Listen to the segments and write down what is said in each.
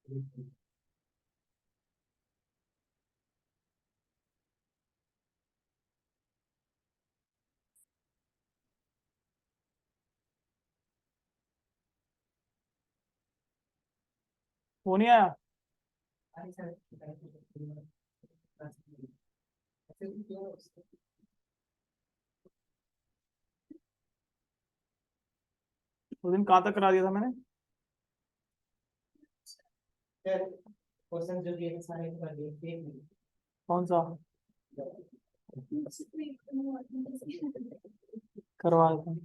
वो नहीं आया। उस दिन कहाँ तक करा दिया था मैंने? क्वेश्चन जो दिए थे सारे कर दिए। कौन सा? करवा देता हूँ।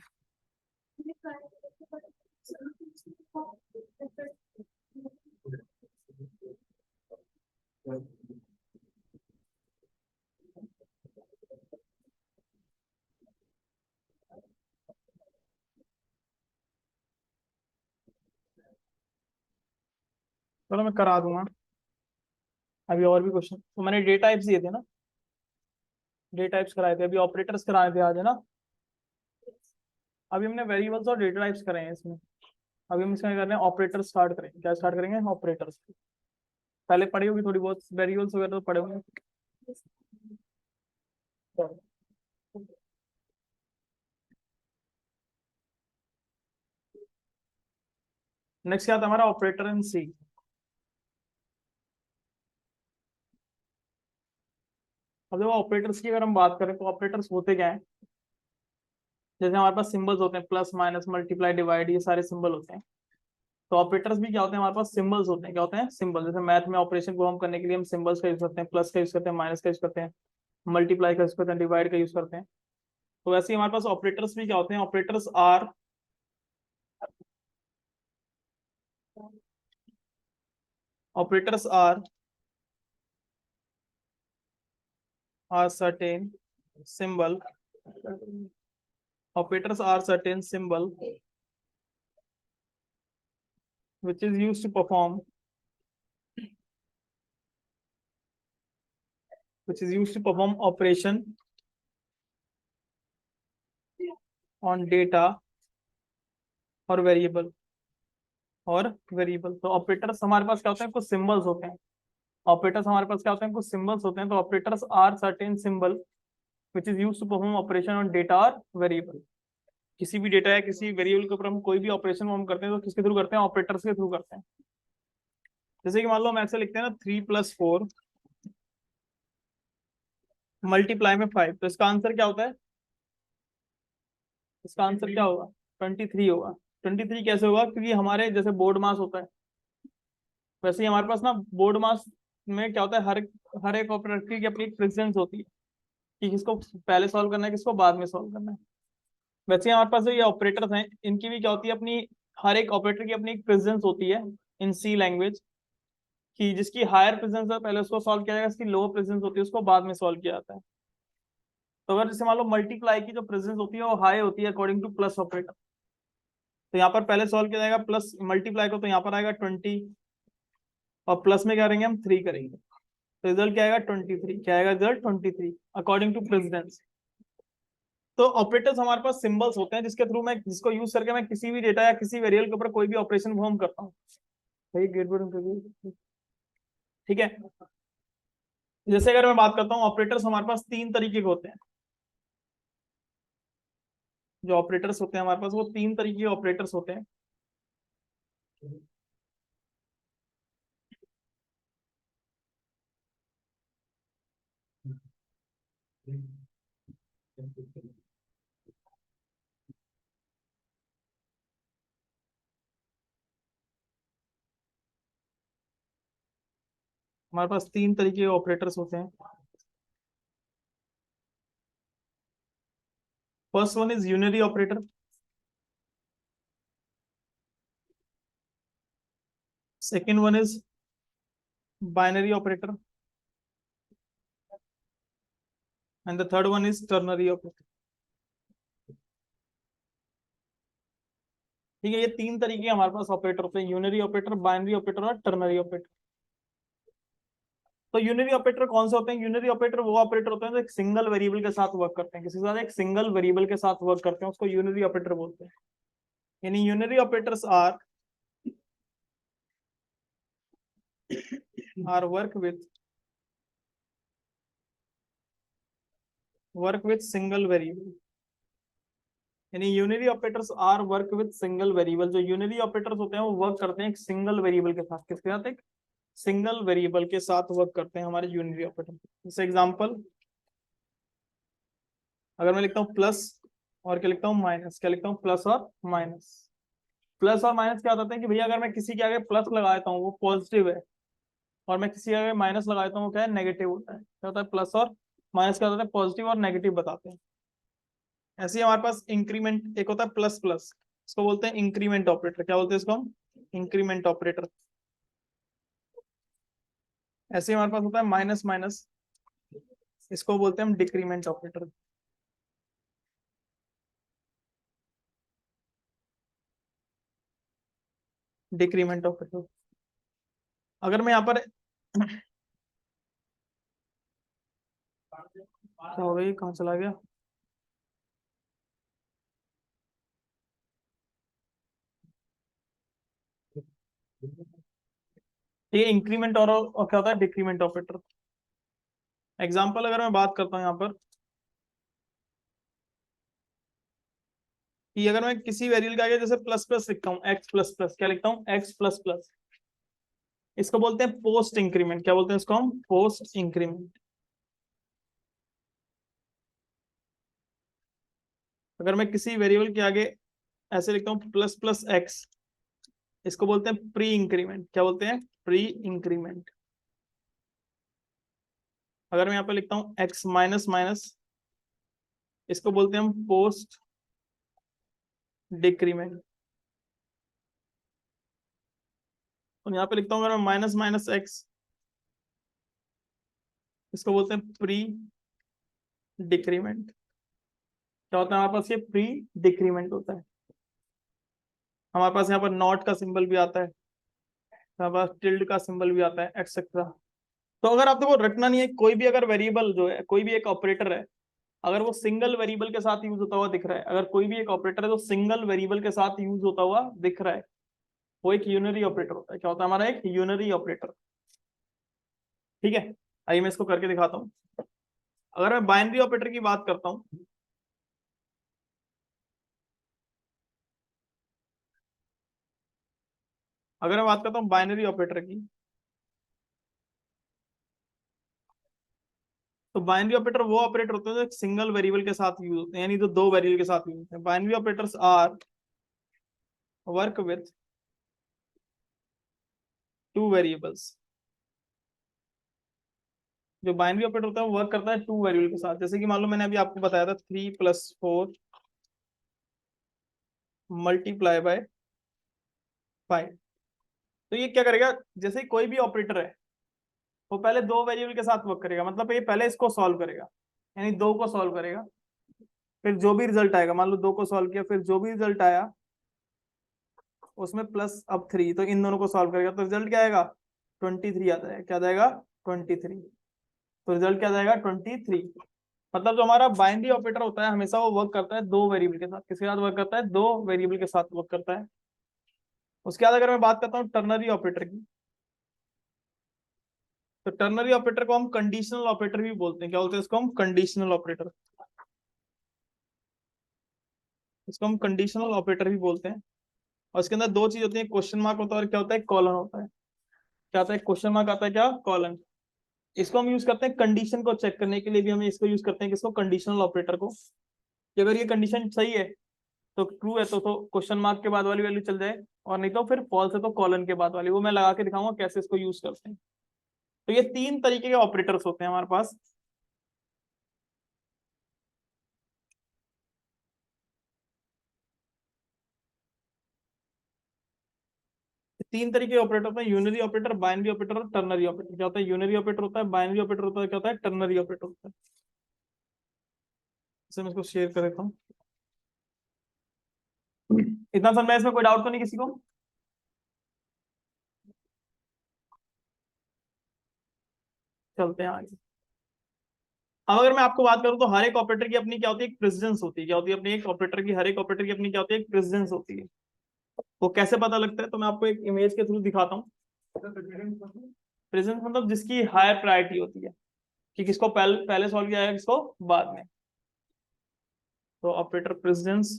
चलो मैं करा दूंगा। अभी और भी क्वेश्चन तो मैंने डे टाइप्स दिए थे ना, डे टाइप्स कराए थे, अभी ऑपरेटर्स कराए थे आज, है ना। अभी हमने वेरिएबल्स और डेटा टाइप्स कराए हैं इसमें। अभी हम इसमें कर रहे हैं ऑपरेटर स्टार्ट करेंगे। क्या स्टार्ट करेंगे? ऑपरेटर्स। पहले पढ़ी होगी थोड़ी बहुत वेरिएबल्स वगैरह तो पढ़े होंगे। नेक्स्ट क्या था हमारा? ऑपरेटर इन सी। अब देखो ऑपरेटर्स की अगर हम बात करें तो ऑपरेटर्स होते क्या है? जैसे हमारे पास सिंबल्स होते हैं, प्लस माइनस मल्टीप्लाई डिवाइड, ये सारे सिंबल होते हैं। तो ऑपरेटर्स भी क्या होते हैं? हमारे पास सिंबल्स होते हैं। क्या होते हैं? सिंबल। जैसे मैथ में ऑपरेशन को हम करने के लिए हम सिंबल्स का यूज करते हैं, प्लस का यूज करते हैं, माइनस का यूज करते हैं, मल्टीप्लाई का यूज करते हैं, डिवाइड का यूज करते हैं। तो वैसे ही हमारे पास ऑपरेटर्स भी क्या होते हैं? Operators are operators are certain symbol. Operators are certain symbol which is used to perform operation on data और वेरिएबल। तो ऑपरेटर्स हमारे पास क्या होते हैं? कुछ सिंबल्स होते हैं। ऑपरेटर्स हमारे पास क्या होते हैं? कुछ सिंबल्स होते हैं। तो operators are certain symbol which is use to perform operation on data और वेरिएबल। किसी भी डेटा या किसी वेरिएबल के ऊपर हम कोई भी ऑपरेशन हम करते हैं तो किसके थ्रू करते हैं? ऑपरेटर्स के थ्रू करते हैं। जैसे कि मान लो हम ऐसे लिखते हैं ना, 3+4 मल्टीप्लाई में 5, तो इसका आंसर क्या होता है? इसका आंसर क्या होगा? 23 होगा। 23 कैसे होगा? क्योंकि हमारे जैसे बोर्ड मास होता है, वैसे ही हमारे पास ना बोर्ड मास में क्या होता है, हर एक ऑपरेटर की अपनी प्रेसिडेंस होती है कि किसको पहले सॉल्व करना है, किसको बाद में सॉल्व करना है। वैसे ही हमारे पास जो ये ऑपरेटर्स हैं, इनकी भी क्या होती है अपनी, हर एक ऑपरेटर की अपनी एक प्रेसिडेंस होती है इन सी लैंग्वेज, कि जिसकी हायर प्रेसिडेंस है पहले उसको सॉल्व किया जाएगा, इसकी लोअर प्रेसिडेंस होती है उसको बाद में सॉल्व किया जाता है। तो अगर जैसे मान लो मल्टीप्लाई की जो प्रेसिडेंस होती है वो हाई होती है अकॉर्डिंग टू प्लस ऑपरेटर, तो यहाँ पर पहले सॉल्व किया जाएगा प्लस मल्टीप्लाई को, तो यहाँ पर आएगा 20, और प्लस में क्या करेंगे हम? 3 करेंगे, तो रिजल्ट क्या आएगा? 23। क्या आएगा रिजल्ट? 23 according to precedence. तो ऑपरेटर्स हमारे पास सिंबल्स होते हैं जिसके थ्रू मैं, जिसको यूज करके मैं किसी भी डेटा या किसी वेरिएबल के ऊपर कोई भी ऑपरेशन परफॉर्म करता हूँ। सही गेट। ठीक है। जैसे अगर मैं बात करता हूँ, ऑपरेटर्स हमारे पास 3 तरीके के होते हैं। जो ऑपरेटर्स होते हैं हमारे पास वो 3 तरीके के ऑपरेटर्स होते हैं। हमारे पास 3 तरीके के ऑपरेटर्स होते हैं। First one is unary operator. Second one is binary operator, and the third one is ternary operator. ठीक है, ये 3 तरीके हमारे पास ऑपरेटर होते हैं, यूनरी ऑपरेटर, बाइनरी ऑपरेटर और टर्नरी ऑपरेटर। तो यूनरी ऑपरेटर कौन से होते हैं? यूनरी ऑपरेटर वो ऑपरेटर होते हैं जो एक सिंगल वेरिएबल के साथ वर्क करते हैं, किसी के साथ एक सिंगल वेरिएबल के साथ वर्क करते हैं, उसको यूनरी ऑपरेटर बोलते हैं। यानी unary operators are are work with single variable, यानी unary operators are work with single variable. जो यूनिरी ऑपरेटर्स होते हैं वो वर्क करते हैं एक सिंगल वेरिएबल के साथ। किसके साथ? एक सिंगल वेरिएबल के साथ वर्क करते हैं हमारे यूनिरी ऑपरेटर। जैसे एग्जांपल, अगर मैं लिखता हूँ प्लस और क्या लिखता हूँ माइनस, क्या लिखता हूँ प्लस और माइनस। प्लस और माइनस क्या होता है कि भैया अगर मैं किसी के आगे प्लस लगा देता हूँ वो पॉजिटिव है, और मैं किसी के आगे माइनस लगा देता हूँ वो क्या है? नेगेटिव होता है। क्या होता है? प्लस और माइनस क्या होता है? पॉजिटिव और नेगेटिव बताते हैं। ऐसे ही हमारे पास इंक्रीमेंट एक होता है प्लस प्लस, इसको बोलते हैं इंक्रीमेंट ऑपरेटर। क्या बोलते हैं इसको हम? Increment operator. ऐसे ही हमारे पास होता है माइनस माइनस, इसको बोलते हैं हम डिक्रीमेंट ऑपरेटर। Decrement operator. अगर मैं यहाँ पर क्या हो गई, कहाँ चला गया? ये इंक्रीमेंट और क्या होता है? Decrement operator. एग्जाम्पल अगर मैं बात करता हूँ यहाँ पर कि अगर मैं किसी वेरिएबल के आगे जैसे प्लस प्लस लिखता हूँ, एक्स प्लस प्लस, क्या लिखता हूँ? एक्स प्लस प्लस, इसको बोलते हैं पोस्ट इंक्रीमेंट। क्या बोलते हैं इसको हम? Post increment. अगर मैं किसी वेरिएबल के आगे ऐसे लिखता हूँ प्लस प्लस एक्स, इसको बोलते हैं प्री इंक्रीमेंट। क्या बोलते हैं? Pre increment. अगर मैं यहाँ पे लिखता हूँ एक्स माइनस माइनस, इसको बोलते हैं हम पोस्ट डिक्रीमेंट। और यहाँ पे लिखता हूँ अगर मैं माइनस माइनस एक्स, इसको बोलते हैं प्री डिक्रीमेंट। क्या होता है हमारे पास? ये प्री डिक्रीमेंट होता है। हमारे पास यहाँ पर नॉट का सिंबल भी आता है, हमारे पास टिल्ड का सिंबल भी आता है, एक्सेट्रा। तो अगर आप देखो रटना नहीं है, कोई भी अगर वेरिएबल जो है, कोई भी एक ऑपरेटर है, अगर वो सिंगल वेरिएबल के साथ यूज होता हुआ दिख रहा है, अगर कोई भी एक ऑपरेटर है जो सिंगल वेरिएबल के साथ यूज होता हुआ दिख रहा है, वो एक यूनरी ऑपरेटर होता है। क्या होता है हमारा? एक यूनरी ऑपरेटर। ठीक है, आइए मैं इसको करके दिखाता हूँ। अगर मैं बाइनरी ऑपरेटर की बात करता हूँ, अगर मैं बात करता हूँ बाइनरी ऑपरेटर की, तो बाइनरी ऑपरेटर वो ऑपरेटर होते हैं जो एक सिंगल वेरिएबल के साथ यूज होते हैं, यानी जो दो वेरिएबल के साथ यूज होते हैं। Binary operators are work with two variables. जो बाइनरी ऑपरेटर होता है वो वर्क करता है टू वेरिएबल के साथ। जैसे कि मान लो मैंने अभी आपको बताया था 3 + 4 मल्टीप्लाई बाय 5। तो ये क्या करेगा? जैसे ही कोई भी ऑपरेटर है वो पहले दो वेरिएबल के साथ वर्क करेगा, मतलब ये पहले इसको सॉल्व करेगा, यानी दो को सॉल्व करेगा, फिर जो भी रिजल्ट आएगा, मान लो दो को सॉल्व किया, फिर जो भी रिजल्ट आया उसमें प्लस अब 3, तो इन दोनों को सॉल्व करेगा तो रिजल्ट क्या आएगा? 23 आता है। क्या जाएगा? 23। तो रिजल्ट क्या जाएगा? 23। मतलब जो हमारा बाइनरी ऑपरेटर होता है हमेशा वो वर्क करता है दो वेरिएबल के साथ। किसके साथ वर्क करता है? दो वेरिएबल के साथ वर्क करता है। उसके बाद अगर मैं बात करता हूँ टर्नरी ऑपरेटर की, तो टर्नरी ऑपरेटर को हम कंडीशनल ऑपरेटर भी बोलते हैं। क्या बोलते हैं इसको? हम कंडीशनल ऑपरेटर। इसको हम कंडीशनल ऑपरेटर भी बोलते हैं। और इसके अंदर दो चीज होती है, क्वेश्चन मार्क होता है और क्या होता है? कॉलन होता है। क्या आता है? क्वेश्चन मार्क आता है, क्या? कॉलन। इसको हम यूज करते हैं कंडीशन को चेक करने के लिए भी, हम इसको यूज करते हैं। किसको? कंडीशनल ऑपरेटर को। कि अगर ये कंडीशन सही है तो ट्रू है तो क्वेश्चन मार्क के बाद वाली वैल्यू चल जाए, और नहीं तो फिर फॉल्स है तो कॉलन के बाद वाली। वो मैं लगा के दिखाऊंगा कैसे इसको यूज करते हैं। तो ये तीन तरीके के ऑपरेटर्स होते हैं हमारे पास। तीन तरीके के ऑपरेटर होते हैं, यूनरी ऑपरेटर, बाइनरी ऑपरेटर और टर्नरी ऑपरेटर। क्या होता है? यूनरी ऑपरेटर होता है, बाइनरी ऑपरेटर होता है, क्या होता है? टर्नरी ऑपरेटर होता है। इसे मैं इसको शेयर कर देता हूँ। इतना समझ में? इसमें कोई डाउट तो नहीं किसी को? चलते हैं आगे। अब अगर मैं आपको बात करूं तो हर एक ऑपरेटर की अपनी क्या होती है? एक प्रेसिडेंस होती है। क्या होती है? अपनी एक ऑपरेटर की, हर एक ऑपरेटर की अपनी क्या होती है? एक प्रेसिडेंस होती है। वो कैसे पता लगता है? तो मैं आपको एक इमेज के थ्रू दिखाता हूँ। प्रेजेंस मतलब जिसकी हायर प्रायोरिटी होती है, कि किसको पहले सॉल्व किया जाएगा, किसको बाद में। तो ऑपरेटर प्रेसिडेंस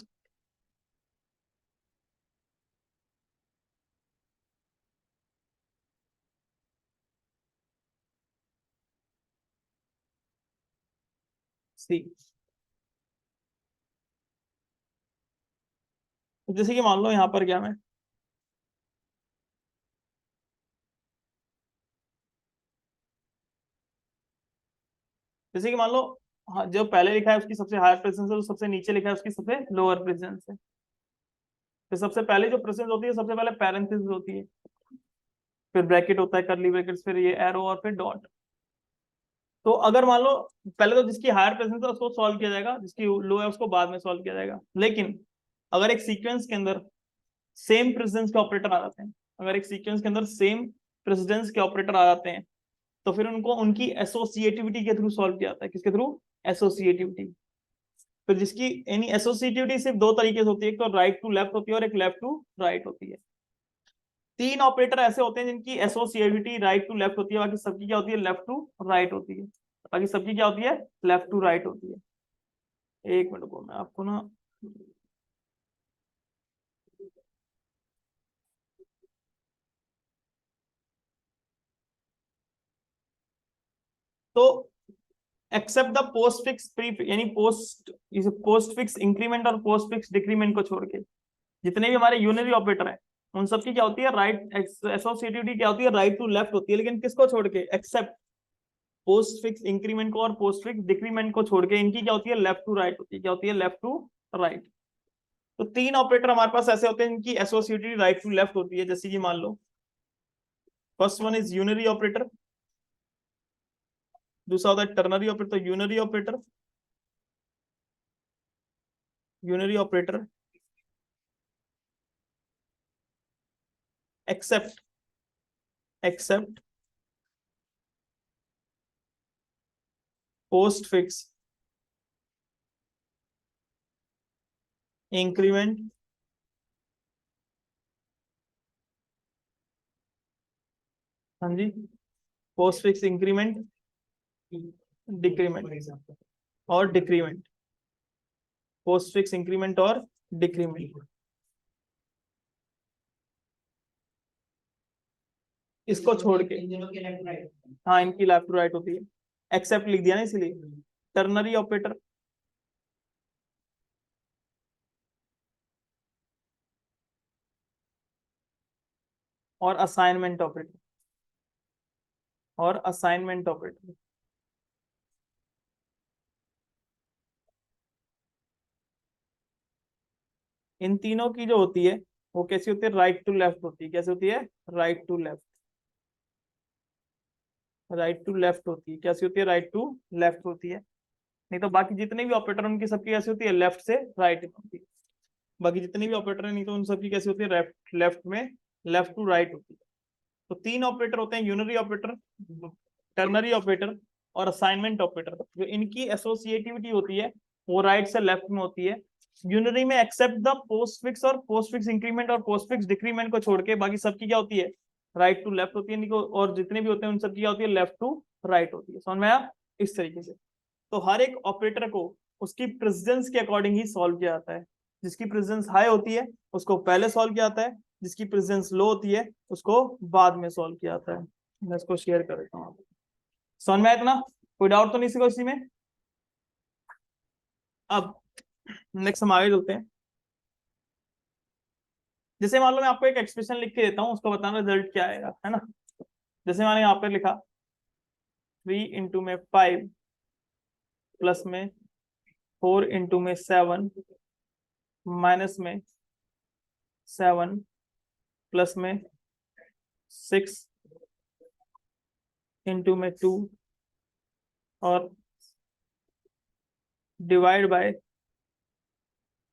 सी। जैसे कि मान लो यहाँ पर क्या मैं, जैसे कि मान लो, हाँ, जो पहले लिखा है उसकी सबसे हायर प्रेजेंस है, जो सबसे नीचे लिखा है उसकी सबसे लोअर प्रेजेंस है। तो सबसे पहले जो प्रेजेंस होती है, सबसे पहले पैरेंथेसिस होती है, फिर ब्रैकेट होता है, करली ब्रैकेट्स, फिर ये एरो और फिर डॉट। तो अगर मान लो पहले तो जिसकी हायर प्रेजेंस है उसको सॉल्व किया जाएगा, जिसकी लो है उसको बाद में सॉल्व किया जाएगा। लेकिन अगर एक सीक्वेंस के अंदर सेम प्रेसिडेंस के ऑपरेटर आ जाते हैं, अगर एक सीक्वेंस के अंदर सेम प्रेसिडेंस के ऑपरेटर आ जाते हैं, तो फिर उनको उनकी एसोसिएटिविटी के थ्रू सॉल्व किया जाता है। किसके थ्रू? एसोसिएटिविटी। फिर जिसकी यानी एसोसिएटिविटी सिर्फ दो तरीके से होती है, एक तो राइट टू लेफ्ट होती है और एक लेफ्ट टू राइट होती है। तीन ऑपरेटर ऐसे होते हैं जिनकी एसोसिएटिविटी राइट टू लेफ्ट होती है, बाकी सबकी क्या होती है? लेफ्ट टू राइट होती है। बाकी सबकी क्या होती है? लेफ्ट टू राइट होती है। एक मिनट को मैं आपको ना, तो except the postfix pre, यानी पोस्ट फिक्स इंक्रीमेंट और पोस्ट फिक्स डिक्रीमेंट को छोड़ के जितने भी हमारे यूनरी ऑपरेटर हैं, उन सबकी क्या होती है? राइट एसोसिएटिविटी क्या होती है? राइट टू लेफ्ट होती है। लेकिन किसको छोड़ के? एक्सेप्ट पोस्ट फिक्स इंक्रीमेंट को और पोस्ट फिक्स डिक्रीमेंट को छोड़ के इनकी क्या होती है? लेफ्ट टू राइट होती है। क्या होती है? Left to right. तो तीन ऑपरेटर हमारे पास ऐसे होते हैं जिनकी एसोसिएटिविटी राइट टू लेफ्ट होती है। जैसे कि मान लो first one is unary operator, दूसरा होता है टर्नरी ऑपरेटर। तो unary operator, unary operator except, except postfix increment हाँ जी, पोस्ट फिक्स इंक्रीमेंट डिक्रीमेंट और डिक्रीमेंट, पोस्ट फिक्स इंक्रीमेंट और डिक्रीमेंट, इसको छोड़ के। इन दोनों के लेफ्ट राइट। हाँ, इनकी लेफ्ट टू राइट होती है। एक्सेप्ट लिख दिया ना इसलिए। टर्नरी ऑपरेटर, और असाइनमेंट ऑपरेटर, और असाइनमेंट ऑपरेटर, इन तीनों की जो होती है वो कैसी होती है? राइट टू लेफ्ट होती है। कैसे होती है? Right to left, right to left होती है। कैसी होती है? राइट टू लेफ्ट होती है। नहीं तो बाकी जितने भी ऑपरेटर उनकी सबकी कैसी होती है? लेफ्ट से राइट होती है। बाकी जितने भी ऑपरेटर है, नहीं तो उन सबकी कैसी होती है? लेफ्ट लेफ्ट में, लेफ्ट टू राइट होती है। तो तीन ऑपरेटर होते हैं, यूनरी ऑपरेटर, टर्नरी ऑपरेटर और असाइनमेंट ऑपरेटर। जो इनकी एसोसिएटिविटी होती है वो राइट से लेफ्ट में होती है। यूनरी में एक्सेप्ट द पोस्ट फिक्स और पोस्ट फिक्स इंक्रीमेंट और पोस्ट फिक्स डिक्रीमेंट को छोड़ के बाकी सबकी क्या होती है? राइट टू लेफ्ट होती है। और जितने भी होते हैं उन सबकी क्या होती है? लेफ्ट टू राइट होती है। समझ में आया? इस तरीके से। तो हर एक ऑपरेटर को उसकी प्रेसिडेंस के अकॉर्डिंग ही सॉल्व किया जाता है। जिसकी प्रेसिडेंस हाई होती है उसको पहले सॉल्व किया जाता है, जिसकी प्रेसिडेंस लो होती है उसको बाद में सॉल्व किया जाता है। मैं इसको शेयर कर देता हूँ। समझ में आया इतना? कोई डाउट तो नहीं किसी को इसी में? अब नेक्स्ट हम आगे चलते हैं। जैसे मान लो मैं आपको एक एक्सप्रेशन लिख के देता हूँ, उसको बताना रिजल्ट क्या आएगा, है ना? जैसे मैंने यहाँ पे लिखा 3 × 5 प्लस में 4 × 7 माइनस में 7 प्लस में 6 × 2 और डिवाइड बाय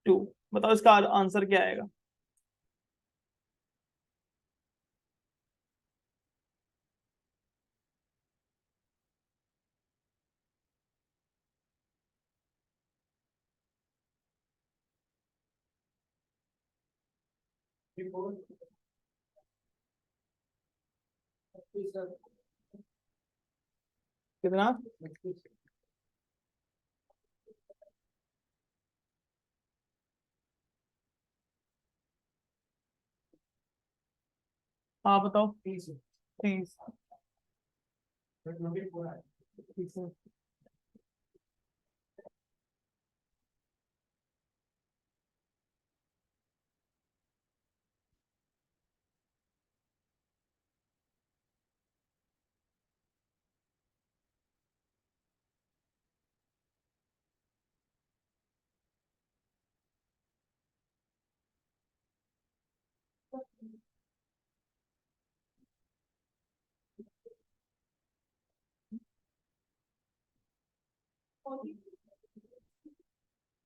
2। बताओ इसका आंसर क्या आएगा? रिपोर्ट 36 कितना? हाँ बताओ। 30। 30 है।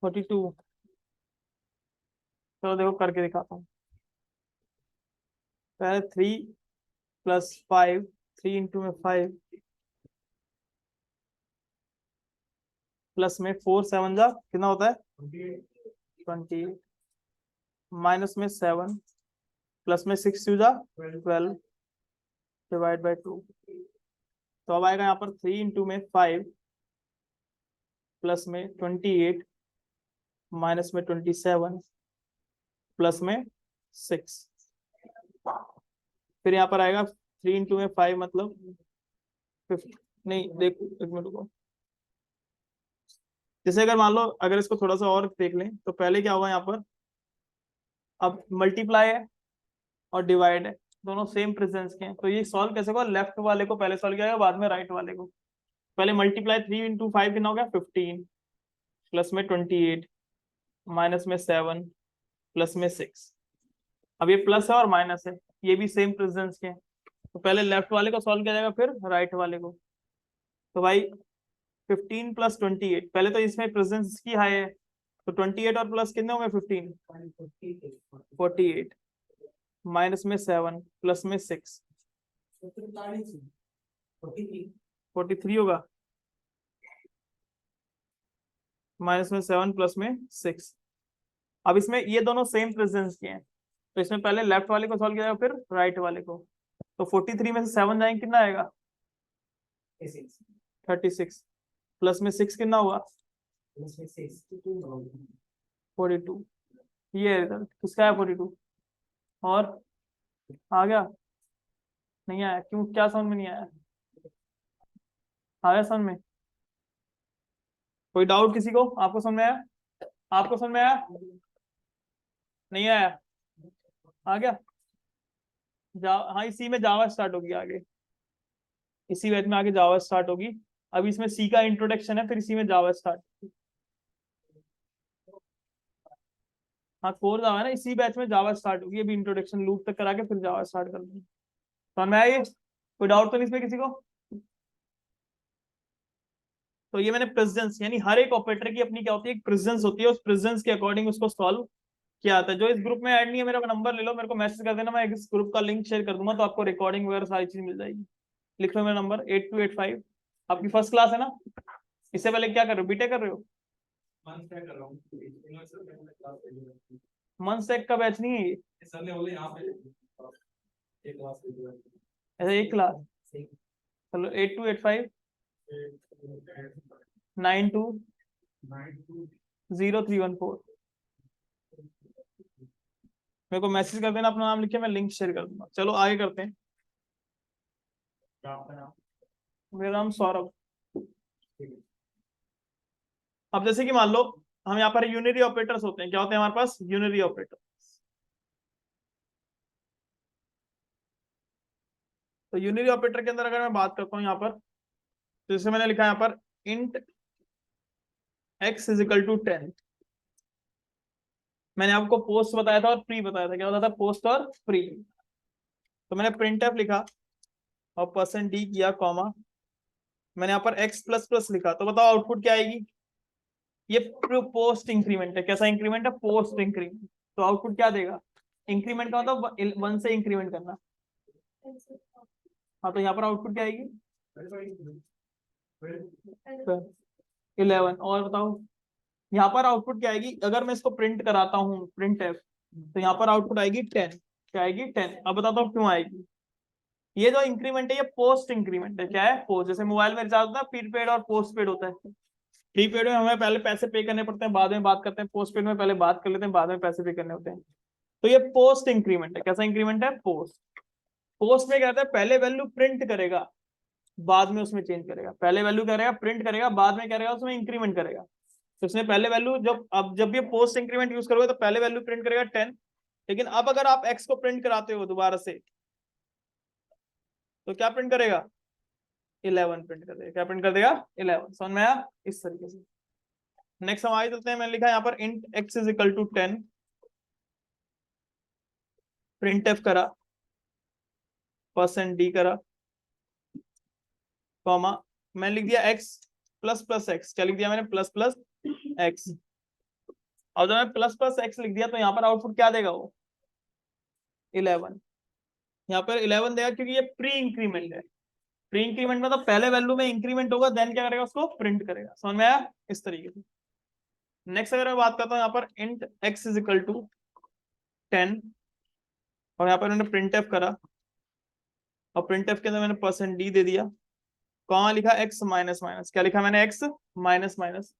42। चलो देखो करके दिखाता हूँ। पहले 3 + 5, 3 में 5 प्लस में 4 7 जा कितना होता है? 20 -7 प्लस में 6 2 जा 12 डिवाइड बाई 2। तो अब आएगा यहाँ पर 3 में 5 प्लस में 28 माइनस में 27 प्लस में 6। फिर यहाँ पर आएगा 3 में 5 मतलब 50। नहीं देखो एक मिनट रुको। जैसे अगर मान लो अगर इसको थोड़ा सा और देख लें तो पहले क्या होगा यहाँ पर, अब मल्टीप्लाई है और डिवाइड है, दोनों सेम प्रेजेंस के हैं, तो ये सॉल्व कैसे होगा? लेफ्ट वाले को पहले सॉल्व किया जाएगा, बाद में राइट वाले को। पहले मल्टीप्लाई 3 × 5 कितना हो गया? 15 प्लस में 28 माइनस में 7 प्लस में 6। अब ये प्लस है और माइनस है, ये भी सेम प्रेजेंस के हैं, तो पहले लेफ्ट वाले को सॉल्व किया जाएगा फिर राइट वाले को। तो भाई 15 + 28, पहले तो इसमें प्रेजेंस की हाई है, तो 28 और प्लस कितने होंगे? 15 48 माइनस में 7 प्लस में 6 43 होगा, माइनस में 7 प्लस में 6। अब इसमें ये दोनों सेम प्रेजेंस के हैं, तो इसमें पहले लेफ्ट वाले को सॉल्व किया जाएगा फिर राइट वाले को। तो 43 में से 7 जाएंगे कितना आएगा? 36 प्लस में 6 कितना हुआ? 42। ये रिजल्ट किसका है? 42। और आ गया? नहीं आया? क्यों, क्या समझ में नहीं आया? आ गया समझ में? कोई डाउट किसी को? आपको समझ में आया? आपको समझ में आया? नहीं आया? आ गया? हाँ इसी में जावा स्टार्ट होगी आगे, इसी बैच में आगे जावा स्टार्ट होगी। अभी इसमें सी का इंट्रोडक्शन है, फिर इसी में जावा स्टार्ट। हाँ कोर जावा है ना, इसी बैच में जावा स्टार्ट होगी, अभी इंट्रोडक्शन लूप तक करा के फिर जावा स्टार्ट कर दूंगी। समझ में आया ये? कोई डाउट तो नहीं इसमें किसी को? तो ये मैंने प्रेसिडेंस, यानी हर एक ऑपरेटर की अपनी क्या होती है, एक प्रेसिडेंस होती है, उस प्रेसिडेंस के अकॉर्डिंग उसको सॉल्व किया आता है। जो इस ग्रुप में ऐड नहीं है, मेरा नंबर ले लो, मेरे को मैसेज कर देना, मैं इस ग्रुप का लिंक शेयर कर दूंगा, तो आपको रिकॉर्डिंग वगैरह सारी चीज मिल जाएगी। लिख लो मेरा नंबर 8285। आपकी फर्स्ट क्लास है ना? इससे पहले क्या कर रहे हो? बीटेक कर रहे हो? मंथ टेक का बैच नहीं है ये? ऐसा एक क्लास। चलो 8285 920314 मेरे को मैसेज कर देना, अपना नाम लिख के मैं लिंक शेयर कर दूंगा। चलो आगे करते हैं। मेरा नाम सौरभ। अब जैसे कि मान लो हम यहाँ पर यूनिरी ऑपरेटर्स होते हैं, क्या होते हैं हमारे पास? Unary operator. तो यूनिरी ऑपरेटर के अंदर अगर मैं बात करता हूँ यहाँ पर, तो जैसे मैंने लिखा है यहाँ पर इंट x = 10। मैंने आपको पोस्ट बताया था और प्री बताया था, क्या होता था? पोस्ट और प्री। तो मैंने प्रिंटफ लिखा और %d किया कॉमा, मैंने यहाँ पर x++ लिखा, तो बताओ आउटपुट क्या आएगी? ये पोस्ट इंक्रीमेंट है। कैसा इंक्रीमेंट है? Post increment. तो आउटपुट क्या देगा? इंक्रीमेंट का मतलब 1 से इंक्रीमेंट करना। हाँ तो यहाँ पर आउटपुट क्या आएगी? 11। और बताओ यहाँ पर आउटपुट क्या आएगी? अगर मैं इसको प्रिंट कराता हूँ प्रिंट एफ, तो यहाँ पर आउटपुट आएगी 10। क्या आएगी? 10। अब बताता हूँ क्यों आएगी। ये जो इंक्रीमेंट है ये पोस्ट इंक्रीमेंट है। क्या है? पोस्ट। जैसे मोबाइल में रिचार्ज होता है प्रीपेड और पोस्ट पेड होता है। प्रीपेड में हमें पहले पैसे पे करने पड़ते हैं, बाद में बात करते हैं। पोस्ट पेड में पहले बात कर लेते हैं, बाद में पैसे पे करने होते हैं। तो ये पोस्ट इंक्रीमेंट है। कैसा इंक्रीमेंट है? पोस्ट। पोस्ट में क्या होता है, पहले वैल्यू प्रिंट करेगा, बाद में उसमें चेंज करेगा। पहले वैल्यू करेगा, प्रिंट करेगा, बाद में करेगा उसमें इंक्रीमेंट करेगा। तो इसमें पहले वैल्यू जब, अब जब ये पोस्ट इंक्रीमेंट यूज करोगे तो पहले वैल्यू प्रिंट करेगा 10, लेकिन अब अगर आप एक्स को प्रिंट कराते हो दोबारा से तो क्या प्रिंट करेगा? 11 प्रिंट कर देगा। क्या प्रिंट कर देगा? 11। समझ में आया? इस तरीके से। नेक्स्ट हम आगे चलते हैं। मैंने लिखा है यहाँ पर int x is equal to 10, printf करा, % डी करा, कॉमा, मैंने लिख दिया एक्स प्लस प्लस एक्स। क्या लिख दिया मैंने? Plus plus x. और जब मैं प्लस प्लस एक्स लिख दिया तो यहाँ पर आउटपुट क्या देगा वो? 11। यहाँ पर 11 देगा क्योंकि ये प्री इंक्रीमेंट है। प्री इंक्रीमेंट में तो पहले वैल्यू में इंक्रीमेंट होगा, देन क्या करेगा? उसको प्रिंट करेगा। समझ में आया? इस तरीके से। नेक्स्ट अगर मैं बात करता हूँ यहाँ पर int x is equal to 10, और यहाँ पर मैंने प्रिंट एफ करा, और प्रिंट एफ के अंदर मैंने % डी दे दिया, कहाँ लिखा? X minus minus. क्या लिखा मैंने? X minus minus.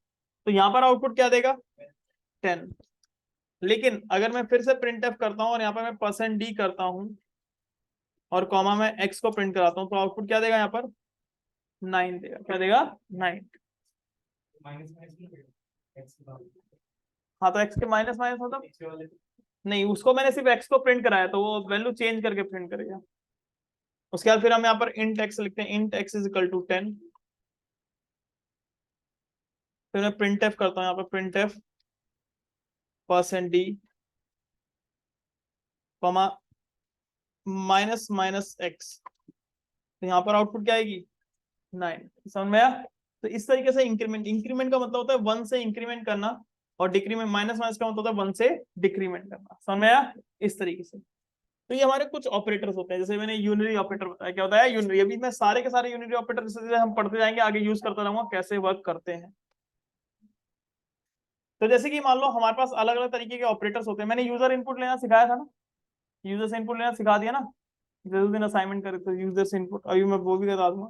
तो यहाँ पर आउटपुट क्या देगा? 10। लेकिन अगर मैं फिर से प्रिंट एफ करता हूँ और यहाँ पर मैं %डी करता हूँ और कॉमा में एक्स को प्रिंट कराता हूँ तो आउटपुट क्या देगा? यहाँ पर 9 देगा। क्या देगा? 9। माइनस माइनस नहीं करेगा, एक्स के बाद हाँ तो एक्स के माइनस माइनस मतलब एक्स के वाले नहीं, उसको मैंने सिर्फ एक्स को प्रिंट कराया तो वो वैल्यू चेंज करके प्रिंट करेगा। उसके बाद फिर हम यहाँ पर इंट एक्स लिखते हैं, int x is equal to 10। फिर मैं प्रिंट एफ करता हूँ, यहाँ पर प्रिंट एफ %डी कॉमा माइनस माइनस एक्स। तो यहाँ पर आउटपुट क्या आएगी? 9। समझ में आया? तो इस तरीके से इंक्रीमेंट, इंक्रीमेंट का मतलब होता है 1 से इंक्रीमेंट करना, और डिक्रीमेंट, माइनस माइनस का मतलब होता है 1 से डिक्रीमेंट करना। समझ में आया? इस तरीके से। तो ये हमारे कुछ ऑपरेटर्स होते हैं। जैसे मैंने यूनिरी ऑपरेटर बताया। क्या होता है? यूनिरी। अभी मैं सारे के सारे यूनिरी ऑपरेटर जैसे हम पढ़ते जाएंगे आगे यूज करता रहूंगा कैसे वर्क करते हैं। तो जैसे कि मान लो हमारे पास अलग अलग तरीके के ऑपरेटर्स होते हैं। मैंने यूजर इनपुट लेना सिखाया था ना, यूजर से इनपुट लेना सिखा दिया ना, जरूर दिन असाइनमेंट करे तो यूजर से इनपुट, अभी मैं वो भी बता दूंगा।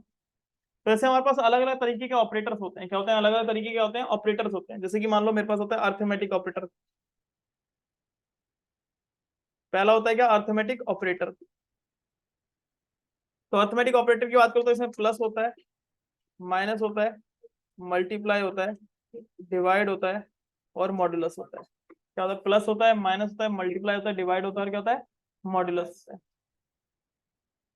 तो ऐसे हमारे पास अलग अलग तरीके के ऑपरेटर्स होते हैं। क्या होते हैं? अलग अलग तरीके के होते हैं ऑपरेटर्स होते हैं। जैसे कि मान लो मेरे पास होता है अर्थमेटिक ऑपरेटर। पहला होता है क्या? Arithmetic operator. तो अर्थमेटिक ऑपरेटर की बात करो तो इसमें प्लस होता है, माइनस होता है, मल्टीप्लाई होता है, डिवाइड होता है, और मॉड्यूलस होता है। क्या होता है? प्लस होता है, माइनस होता है, मल्टीप्लाई होता है, डिवाइड होता है, और क्या होता है? मॉड्यूलस है।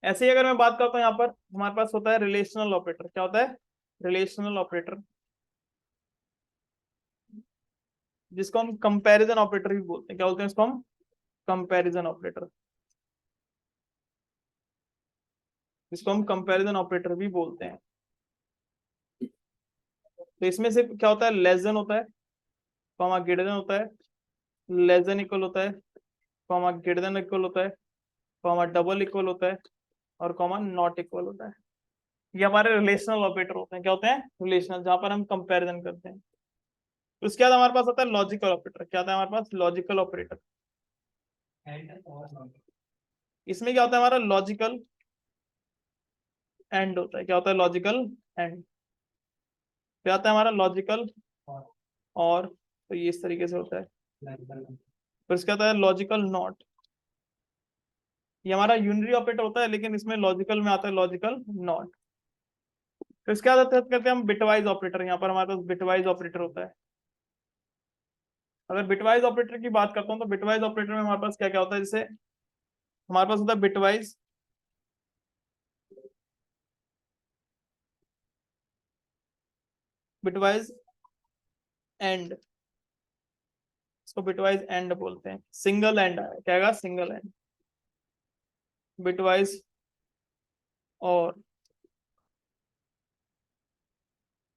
ऐसे ही अगर मैं बात करता हूँ यहाँ पर हमारे पास होता है रिलेशनल ऑपरेटर। क्या होता है? रिलेशनल ऑपरेटर, जिसको हम कंपैरिजन ऑपरेटर भी बोलते हैं। क्या बोलते हैं इसको हम? कंपैरिजन ऑपरेटर, जिसको हम कंपैरिजन ऑपरेटर भी बोलते हैं। तो इसमें से क्या होता है? लेस देन होता है, कॉमा ग्रेटर देन होता है, लेस देन इक्वल होता है, कॉमा ग्रेटर देन इक्वल होता है, कॉमा डबल इक्वल होता है, और कॉमा नॉट इक्वल होता है। ये हमारे रिलेशनल ऑपरेटर होते हैं। क्या होते हैं? रिलेशनल, जहां पर हम कंपैरिजन करते हैं। उसके बाद हमारे पास होता है लॉजिकल ऑपरेटर। क्या होता है हमारे पास? Logical operator. And or not इसमें क्या होता है? हमारा लॉजिकल एंड होता है। क्या होता है? Logical and. क्या आता है हमारा? लॉजिकल और और। तो ये इस तरीके से होता है। लॉजिकल फिर इसका आता है लॉजिकल नॉट। ये हमारा यूनिटरी ऑपरेटर होता है, लेकिन इसमें लॉजिकल में आता है लॉजिकल नॉट। फिर इसके बाद करते हैं हम बिटवाइज ऑपरेटर। यहाँ पर हमारे पास बिटवाइज ऑपरेटर होता है। अगर बिटवाइज ऑपरेटर की बात करता हूँ तो बिटवाइज ऑपरेटर में हमारे पास क्या क्या होता है? जैसे हमारे पास होता है बिटवाइज, बिटवाइज एंड। इसको बिटवाइज एंड बोलते हैं। सिंगल एंड है, क्या है? Single and. बिटवाइज और,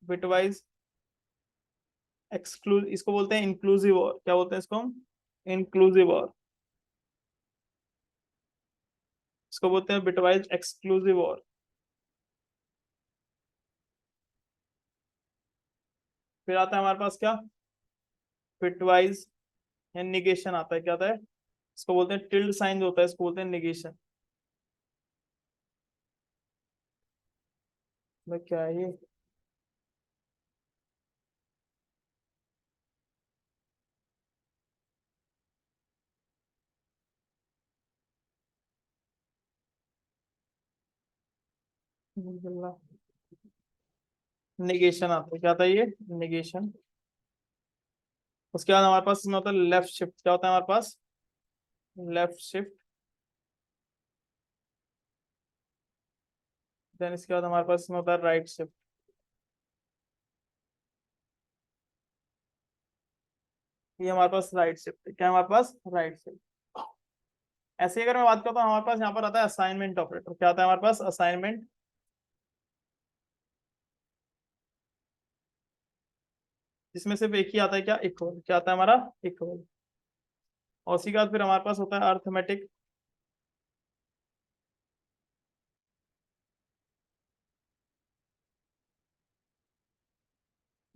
बिटवाइज एक्सक्लूसिव, इसको बोलते हैं इंक्लूसिव और। क्या बोलते हैं इसको हम? इंक्लूसिव और। इसको बोलते हैं बिटवाइज एक्सक्लूसिव और। फिर आता है हमारे पास क्या? बिटवाइज निगेशन आता है। क्या आता है? इसको बोलते हैं टिल्ड साइन जो होता है, इसको बोलते हैं निगेशन। क्या है ये? निगेशन आता है, क्या था ये? निगेशन। उसके बाद हमारे पास इसमें होता है लेफ्ट शिफ्ट। क्या होता है हमारे पास? Left shift. देन इसके बाद हमारे पास इसमें होता है राइट शिफ्ट। ये हमारे पास राइट शिफ्ट है। क्या है हमारे पास? Right shift. ऐसे ही अगर मैं बात करता हूँ, हमारे पास यहाँ पर आता है असाइनमेंट ऑपरेटर। क्या आता है हमारे पास? असाइनमेंट। जिसमें सिर्फ एक ही आता है, क्या? इक्वल। क्या आता है हमारा? इक्वल। और उसी के बाद फिर हमारे पास होता है अर्थमेटिक।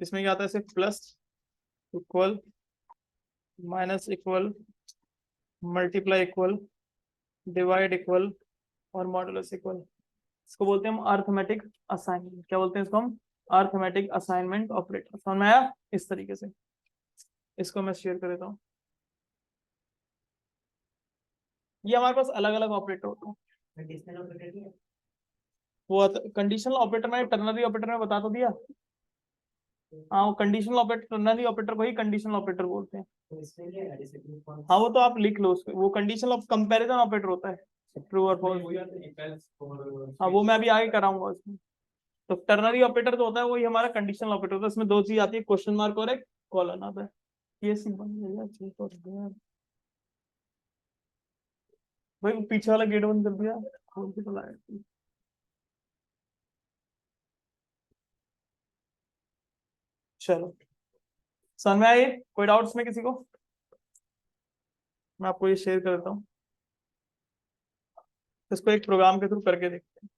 इसमें क्या आता है? सिर्फ plus, equal, minus equal, multiply equal, divide equal और मॉडुलस इक्वल। इसको बोलते हैं हम अर्थमेटिक असाइनमेंट। क्या बोलते हैं इसको हम? Arithmetic assignment operator. समझ में आया? इस तरीके से इसको मैं शेयर कर देता हूँ। ये हमारे पास अलग अलग ऑपरेटर होते हैं। कंडीशनल ऑपरेटर भी है। वो कंडीशनल ऑपरेटर मैंने टर्नरी ऑपरेटर में बता तो दिया। हाँ, वो कंडीशनल ऑपरेटर, टर्नरी ऑपरेटर को ही कंडीशनल ऑपरेटर बोलते हैं। तो इसमें क्या है, जैसे कि कौन हाँ, वो तो आप लिख लो उसको। वो कंडीशनल ऑफ कंपैरिजन ऑपरेटर होता है, ट्रू और फॉल्स। हाँ, वो मैं अभी आगे कराऊंगा उसमें। तो टर्नरी ऑपरेटर जो होता है वही हमारा कंडीशनल ऑपरेटर होता है। इसमें दो चीज आती है, क्वेश्चन मार्क और एक कॉलन आता है। ये सी बन गया, ठीक हो गया भाई। वो पीछे वाला गेट बंद कर दिया, खोल के चला है। चलो, समझ में आए? कोई डाउट्स में किसी को? मैं आपको ये शेयर कर देता हूँ, इसको एक प्रोग्राम के थ्रू करके देखते हैं।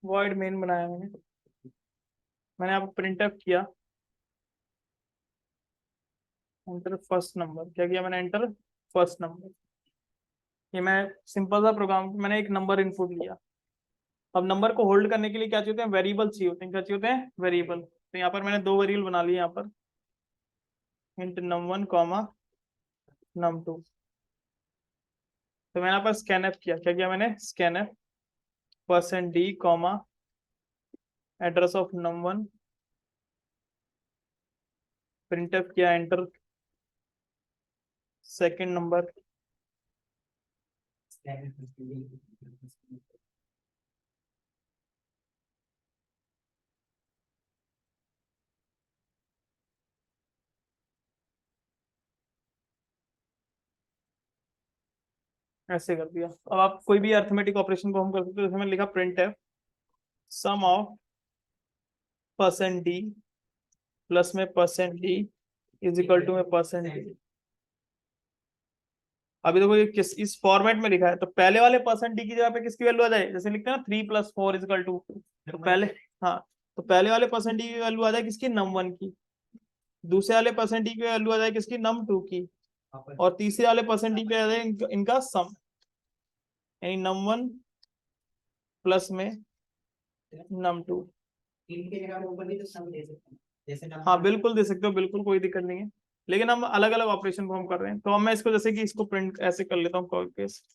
वॉइड मेन बनाया मैंने यहाँ प्रिंट किया। Enter first number. क्या किया मैंने? Enter first number. ये मैं सिंपल सा प्रोग्राम, मैंने एक नंबर इनपुट लिया। अब नंबर को होल्ड करने के लिए क्या चाहिए होते हैं? वेरिएबल चाहिए होते हैं। क्या चाहिए होते हैं? वेरिएबल। तो यहाँ पर मैंने दो वेरिएबल बना लिए यहाँ पर, इंट num1 कॉमा num2। तो मैंने यहाँ पर स्कैनएफ किया। क्या किया मैंने? Scanf %d comma address of num1, printf किया, एंटर सेकंड नंबर। ऐसे कर दिया। अब आप कोई भी अर्थमेटिक ऑपरेशन को हम कर सकते हो। जैसे मैंने लिखा printf sum of %d plus में %d इज इक्वल टू में %d। अभी देखो ये किस इस फॉर्मेट में लिखा है, तो पहले वाले %d की जगह पे किसकी वैल्यू आ जाए? जैसे लिखते हैं ना 3 + 4 इज इक्वल टू, तो पहले, हाँ, तो पहले वाले %d की वैल्यू आ जाए किसकी? num1 की। दूसरे वाले %d की वैल्यू आ जाए किसकी? num2 की। और तीसरे वाले %d पे आ जाए इनका सम, यानी num1 प्लस में num2। इनके जगह पे ऊपर भी तो सम दे सकते हैं, जैसे हाँ, बिल्कुल दे सकते हो, बिल्कुल कोई दिक्कत नहीं है। लेकिन हम अलग अलग ऑपरेशन को हम कर रहे हैं, तो अब मैं इसको जैसे कि इसको प्रिंट ऐसे कर लेता हूँ, कॉपी पेस्ट।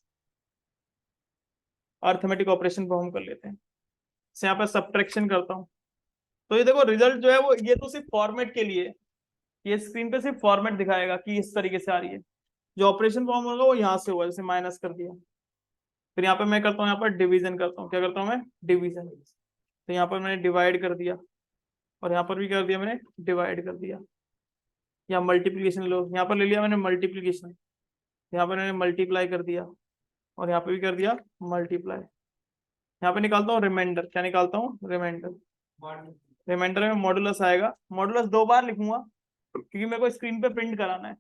अर्थमेटिक ऑपरेशन को हम कर लेते हैं, से यहाँ पर सब्ट्रैक्शन करता हूँ। तो ये देखो रिजल्ट जो है वो, ये तो सिर्फ फॉर्मेट के लिए, ये स्क्रीन पे सिर्फ फॉर्मेट दिखाएगा कि इस तरीके से आ रही है। जो ऑपरेशन फॉर्म होगा वो यहाँ से हुआ, जैसे माइनस कर दिया। फिर यहाँ पे मैं करता हूँ, यहाँ पर डिवीजन करता हूँ। क्या करता हूँ मैं? डिवीजन। तो यहाँ पर मैंने डिवाइड कर दिया, और यहाँ पर भी कर दिया मैंने डिवाइड कर दिया, या मल्टीप्लीकेशन लो, यहाँ पर ले लिया मैंने मल्टीप्लीकेशन, यहाँ पर मैंने मल्टीप्लाई कर दिया, और यहाँ पे भी कर दिया मल्टीप्लाई। यहाँ पे निकालता हूँ रिमाइंडर, क्या निकालता हूँ रिमाइंडर, रिमाइंडर में मॉडुलस आएगा, मॉडुलस 2 बार लिखूंगा क्योंकि मेरे को स्क्रीन पे प्रिंट कराना है,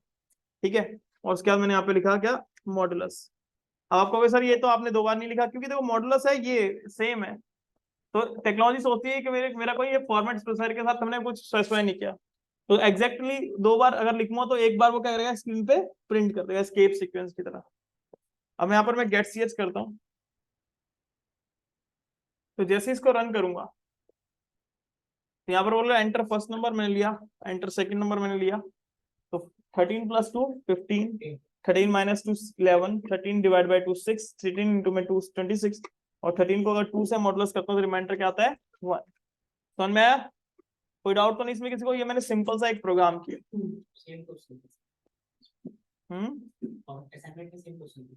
ठीक है। और उसके बाद मैंने यहाँ पे लिखा क्या, मॉडुलस। अब आप कहोगे सर ये तो आपने 2 बार नहीं लिखा, क्योंकि देखो मॉडुलस है ये सेम है, तो टेक्नोलॉजी सोचती है कि मेरा कोई ये फॉर्मेट स्पेसिफायर के साथ हमने कुछ स्पेसिफाई नहीं किया, तो एग्जैक्टली 2 बार अगर लिखूंगा तो एक बार वो क्या करेगा, स्क्रीन पे प्रिंट कर देगा एस्केप सीक्वेंस की तरह। अब यहाँ पर मैं गेट ch करता हूँ, तो जैसे इसको रन करूंगा तो यहाँ पर बोल रहा है एंटर फर्स्ट नंबर, मैंने लिया, एंटर सेकंड नंबर मैंने लिया, तो 13 + 2 15, 13 - 2 11, 13 डिवाइड बाई 2 6, 13 इंटू में 2 26, और 13 को अगर 2 से मॉडुलस करता हूँ तो रिमाइंडर क्या आता है 1। समझ में आया? कोई डाउट तो नहीं इसमें किसी को? ये मैंने सिंपल सा एक प्रोग्राम किया। सेम क्वेश्चन हम्म, और असाइनमेंट में सेम क्वेश्चन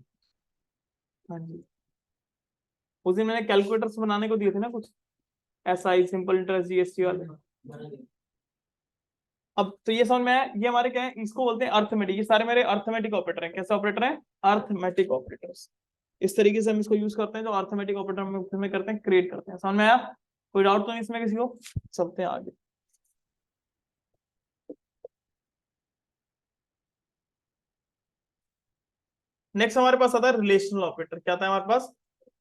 हाँ जी, उस दिन मैंने कैलकुलेटर्स बनाने को दिए थे ना कुछ, SI सिंपल इंटरेस्ट GST वाले। बना अब तो ये समझ में आया, ये हमारे क्या है, इसको बोलते हैं अर्थमेटिक, ये सारे मेरे अर्थमेटिक ऑपरेटर हैं। कैसे ऑपरेटर हैं? Arithmetic operators. इस तरीके से हम इसको यूज करते हैं, जो अर्थमेटिक ऑपरेटर में करते हैं, क्रिएट करते हैं। समझ में आया? कोई डाउट तो नहीं इसमें किसी को? चलते हैं आगे। नेक्स्ट हमारे पास आता है रिलेशनल ऑपरेटर। क्या आता है हमारे पास?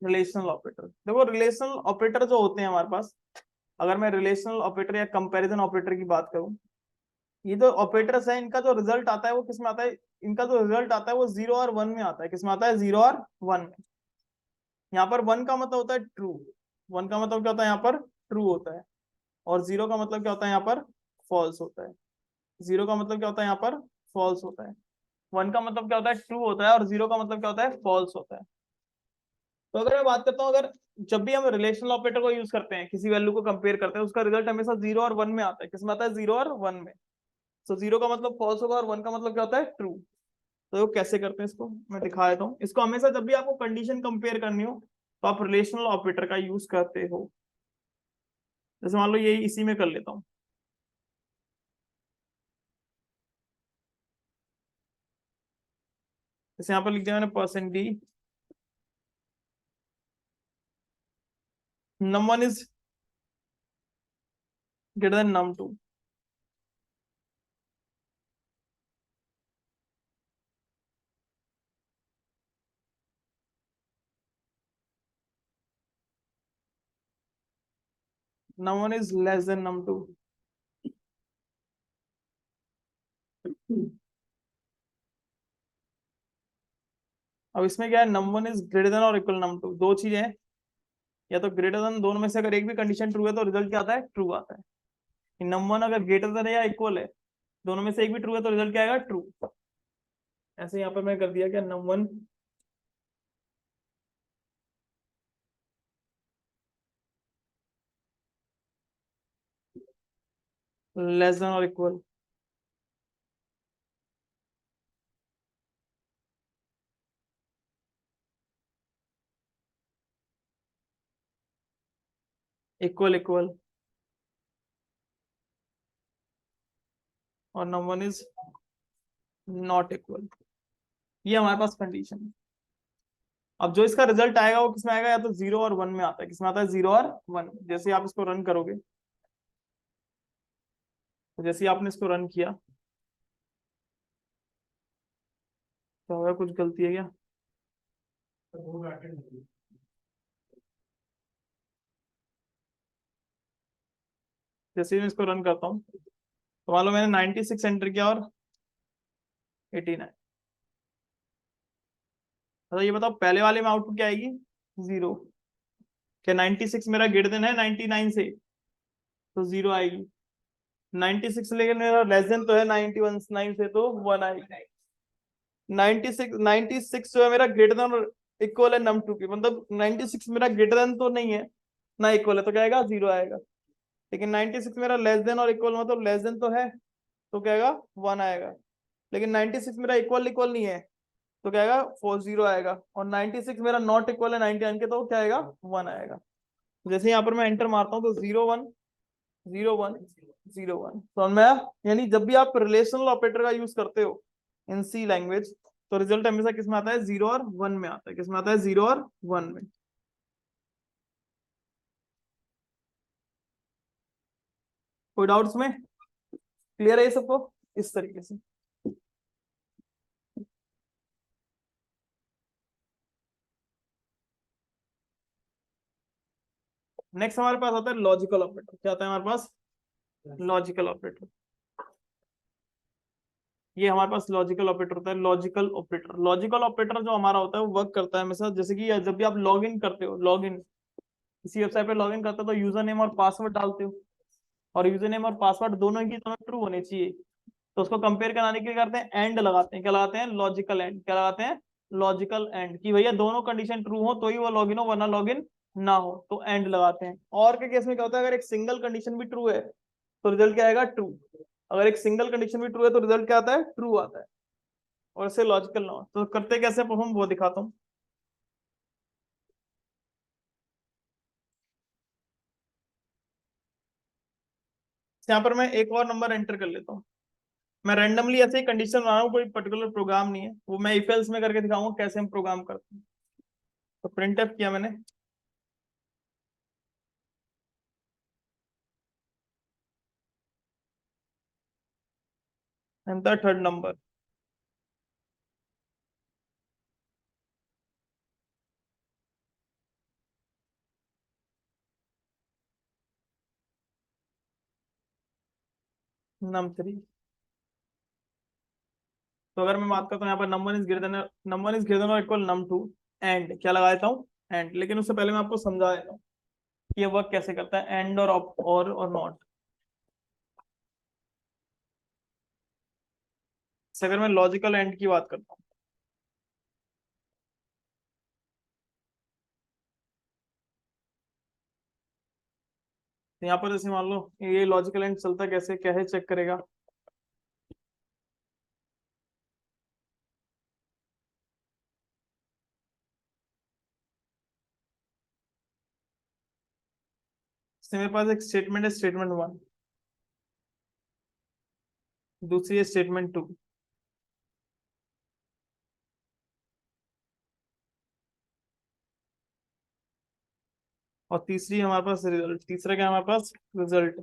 Relational operator. देखो रिलेशनल ऑपरेटर जो होते हैं हमारे पास, अगर मैं रिलेशनल ऑपरेटर या कंपैरिजन ऑपरेटर की बात करूं, ये जो ऑपरेटर्स है इनका जो रिजल्ट आता है वो किस में आता है? इनका जो रिजल्ट आता है वो 0 और 1 में आता है। किस में आता है? 0 और 1 में। यहाँ पर 1 का मतलब होता है ट्रू, 1 का मतलब क्या होता है यहाँ पर? ट्रू होता है। और 0 का मतलब क्या होता है यहाँ पर? फॉल्स होता है। 0 का मतलब क्या होता है यहाँ पर? फॉल्स होता है। 1 का मतलब क्या होता है? ट्रू होता है। और 0 का मतलब क्या होता है? फॉल्स होता है। तो अगर मैं बात करता हूँ, अगर जब भी हम रिलेशनल ऑपरेटर को यूज करते हैं, किसी वैल्यू को कंपेयर करते हैं, उसका रिजल्ट हमेशा 0 और 1 में आता है। किसमें आता है? 0 और 1 में। तो 0 का मतलब फॉल्स होगा और 1 का मतलब क्या होता है? ट्रू। तो वो कैसे करते हैं इसको मैं दिखा देता हूँ। इसको हमेशा जब भी आपको कंडीशन कंपेयर करनी हो तो आप रिलेशनल ऑपरेटर का यूज करते हो। जैसे मान लो ये इसी में कर लेता हूँ, जैसे यहाँ पर लिख दिया मैंने %d, num1 is greater than num2। num1 is less than num2। अब इसमें क्या है? num1 इज ग्रेटर देन और इक्वल num2। दो चीजें हैं, या तो ग्रेटर देन, दोनों में से अगर एक भी कंडीशन ट्रू है तो रिजल्ट क्या आता है? ट्रू आता है। num1 अगर ग्रेटर देन है या इक्वल है, दोनों में से एक भी ट्रू है तो रिजल्ट क्या आएगा? ट्रू। ऐसे यहाँ पर मैं कर दिया क्या, num1 लेस देन और इक्वल इक्वल इक्वल, और num1 इज नॉट इक्वल। ये हमारे पास कंडीशन है। अब जो इसका रिजल्ट आएगा वो किसमें आएगा? या तो 0 और 1 में आता है। किसमें आता है? 0 और 1। जैसे आप इसको रन करोगे, तो जैसे ही आपने इसको रन किया तो होगा, कुछ गलती है क्या? जैसे ही मैं इसको रन करता हूँ तो मान लो मैंने 96 एंटर किया और 89। तो ये बताओ पहले वाले में आउटपुट क्या आएगी? 0। क्या 96 मेरा ग्रेटर देन है 99 से? तो 0 आएगी। 96 लेकिन मेरा लेस देन तो है 91 से, तो 1 आएगी। 96 जो है मेरा ग्रेटर देन और इक्वल है num2 की, मतलब 96 मेरा ग्रेटर देन तो नहीं है ना इक्वल है, तो क्या आएगा? 0 आएगा। लेकिन 96 मेरा लेस देन और इक्वल, मतलब लेस देन तो है, तो क्या आएगा? 1 आएगा। लेकिन 96 मेरा इक्वल इक्वल नहीं है, तो क्या आएगा? 0 आएगा। और 96 मेरा नॉट इक्वल है 99 के, तो क्या आएगा? 1 आएगा। जैसे यहाँ पर मैं एंटर मारता हूँ तो 0 1 0 1 0 1 समझ में आया? यानी जब भी आप रिलेशनल ऑपरेटर का यूज करते हो इन सी लैंग्वेज तो रिजल्ट हमेशा किस में आता है? 0 और 1 में आता है। किस में आता है? 0 और 1 में। कोई डाउट्स में? क्लियर है ये सबको? इस तरीके से नेक्स्ट हमारे पास होता है लॉजिकल ऑपरेटर। क्या आता है हमारे पास? Logical operator. ये हमारे पास लॉजिकल ऑपरेटर होता है। लॉजिकल ऑपरेटर जो हमारा होता है वो वर्क करता है हमेशा, जैसे कि जब भी आप लॉग इन करते हो, लॉग इन किसी वेबसाइट पे लॉग इन करते हो तो यूजर नेम और पासवर्ड डालते हो, और यूजर नेम और पासवर्ड दोनों की दोनों ट्रू होने चाहिए। तो उसको कंपेयर कराने के लिए करते हैं एंड लगाते हैं। क्या लगाते हैं? Logical and. क्या लगाते हैं? लॉजिकल एंड, कि भैया दोनों कंडीशन ट्रू हो तो ही वो लॉगिन हो, वरना लॉगिन ना हो, तो एंड लगाते हैं। और के केस में क्या होता है? अगर एक सिंगल कंडीशन भी ट्रू है तो रिजल्ट क्या आएगा? ट्रू। अगर एक सिंगल कंडीशन भी ट्रू है तो रिजल्ट क्या आता है? ट्रू आता है। और इससे लॉजिकल ना हो तो करते कैसे परफॉर्म वो दिखाता हूँ। यहाँ पर मैं एक और नंबर एंटर कर लेता हूँ। मैं रैंडमली ऐसे ही कंडीशन बना रहा हूँ, कोई पर्टिकुलर प्रोग्राम नहीं है, वो मैं इफ एल्स में करके दिखाऊंगा कैसे हम प्रोग्राम करते हैं। तो प्रिंट एफ किया मैंने, एंटर थर्ड नंबर। num3। तो अगर मैं बात करता हूँ यहाँ पर नंबर इज ग्रेटर देन और इक्वल num2 एंड क्या लगा देता हूँ? एंड। लेकिन उससे पहले मैं आपको समझा देता हूँ कि ये वर्क कैसे करता है, एंड और नॉट। अगर मैं लॉजिकल एंड की बात करता हूँ तो यहाँ पर जैसे मान लो ये लॉजिकल एंड चलता कैसे, क्या है चेक करेगा। जैसे मेरे पास एक स्टेटमेंट है, स्टेटमेंट 1, दूसरी है स्टेटमेंट 2, और तीसरी है हमारे पास रिजल्ट। तीसरा क्या है हमारे पास? रिजल्ट।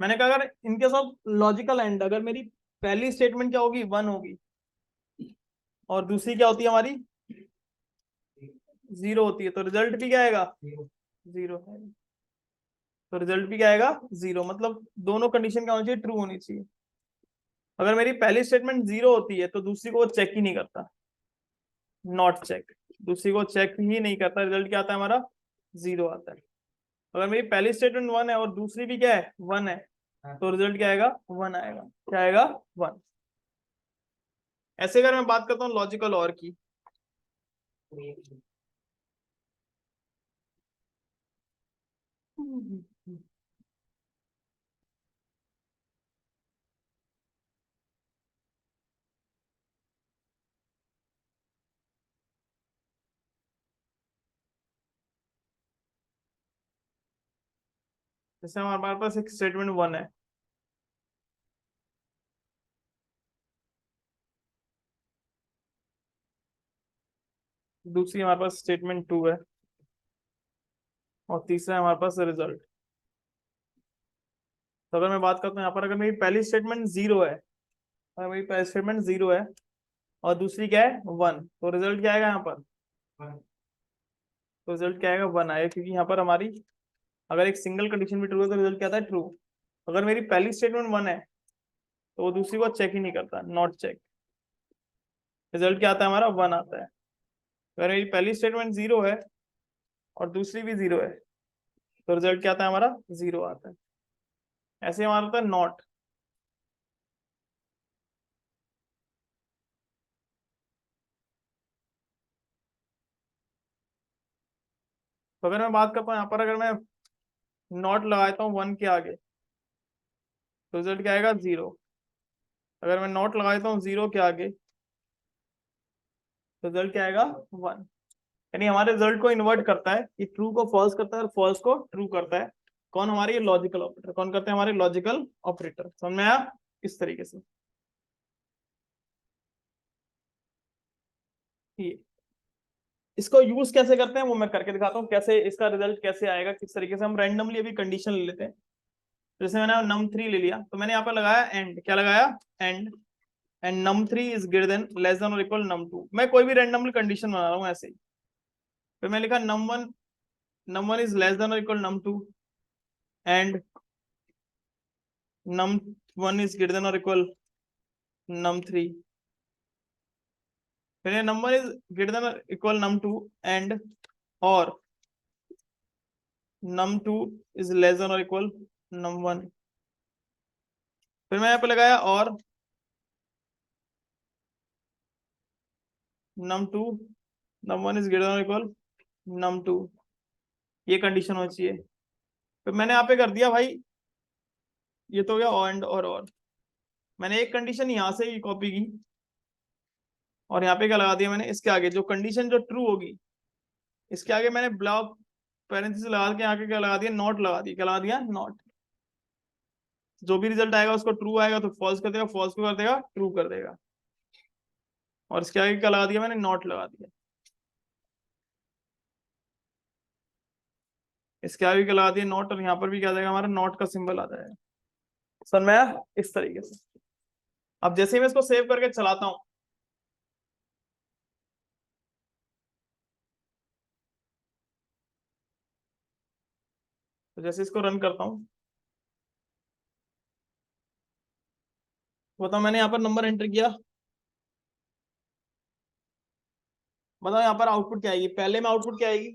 मैंने कहा अगर इनके साथ लॉजिकल एंड, अगर मेरी पहली स्टेटमेंट क्या होगी? 1 होगी, और दूसरी क्या होती है हमारी? 0 होती है, तो रिजल्ट भी क्या आएगा? 0 है। तो रिजल्ट भी क्या आएगा? 0। मतलब दोनों कंडीशन क्या होनी चाहिए? ट्रू होनी चाहिए। अगर मेरी पहली स्टेटमेंट 0 होती है तो दूसरी को वो चेक ही नहीं करता, नॉट चेक। दूसरी को चेक ही नहीं करता, रिजल्ट क्या आता है हमारा? 0 आता है। अगर मेरी पहली स्टेटमेंट 1 है और दूसरी भी क्या है? 1 है, तो रिजल्ट क्या आएगा? 1 आएगा। क्या आएगा? 1। ऐसे अगर मैं बात करता हूँ लॉजिकल और की, जैसे हमारे पास एक स्टेटमेंट 1 है, दूसरी हमारे पास स्टेटमेंट 2 है, और तीसरा है हमारे पास रिजल्ट। तो अगर मैं बात करता हूँ यहाँ पर, अगर मेरी पहली स्टेटमेंट 0 है, अगर मेरी पहली स्टेटमेंट 0 है और दूसरी क्या है? 1, तो रिजल्ट क्या आएगा यहाँ पर? तो रिजल्ट क्या आएगा? 1 आएगा, क्योंकि यहाँ पर हमारी अगर एक सिंगल कंडीशन भी ट्रू है तो रिजल्ट क्या आता है? ट्रू। अगर मेरी पहली स्टेटमेंट 1 है तो वो दूसरी को चेक ही नहीं करता, नॉट चेक। रिजल्ट क्या आता है हमारा? 1 आता है। अगर मेरी पहली स्टेटमेंट 0 है और दूसरी भी 0 है तो रिजल्ट क्या आता है हमारा? 0 आता है। ऐसे हमारा होता है नॉट। तो अगर मैं बात करता हूँ यहाँ पर, अगर मैं नॉट लगाता हूँ 1 के आगे तो रिजल्ट क्या आएगा? 0। अगर मैं नॉट लगाता हूँ 0 के आगे तो रिजल्ट क्या आएगा? 1। यानी हमारे रिजल्ट को इन्वर्ट करता है, कि ट्रू को फॉल्स करता है और फॉल्स को ट्रू करता है। कौन हमारे ये लॉजिकल ऑपरेटर, कौन करते हैं हमारे लॉजिकल ऑपरेटर, समझ में आया? इस तरीके से ये इसको यूज कैसे करते हैं वो मैं करके दिखाता हूँ, कैसे इसका रिजल्ट कैसे आएगा, किस तरीके से हम रैंडमली अभी कंडीशन ले लेते हैं। जैसे मैंने num3 ले लिया, तो मैंने यहाँ पर लगाया एंड, क्या लगाया and, and num3 is greater than less than और इक्वल num2। मैं कोई भी रैंडमली कंडीशन बना रहा हूँ ऐसे ही। फिर मैं लिखा num1 इज लेस देन और equal num2 and num1 is greater than और इक्वल num3। फिर num1 इज ग्रेटर देन और इक्वल num2 एंड और num2 इज लेस देन और इक्वल num1। फिर मैं यहाँ पे लगाया और num2 num1 is greater than और इक्वल num2, ये कंडीशन होनी चाहिए। फिर मैंने यहाँ पे कर दिया भाई, ये तो हो गया एंड और मैंने एक कंडीशन यहाँ से ही कॉपी की और यहाँ पे क्या लगा दिया मैंने, इसके आगे जो कंडीशन जो ट्रू होगी इसके आगे मैंने ब्लॉक पैरेंथेसिस लगा के आगे क्या लगा दिया, नॉट लगा दिया। क्या लगा दिया, नॉट। जो भी रिजल्ट आएगा उसको ट्रू आएगा तो फॉल्स कर देगा, फॉल्स को कर देगा ट्रू कर देगा। और इसके आगे क्या लगा दिया मैंने, नॉट लगा दिया। इसके आगे क्या लगा दिया, नॉट, और यहाँ पर भी क्या आ जाएगा हमारा नॉट का सिंबल आ जाएगा। समझ में आया? इस तरीके से। अब जैसे ही मैं इसको सेव करके चलाता हूँ, तो जैसे इसको रन करता हूँ, बताओ मैंने यहाँ पर नंबर एंटर किया, बताओ यहाँ पर आउटपुट क्या आएगी, पहले में आउटपुट क्या आएगी,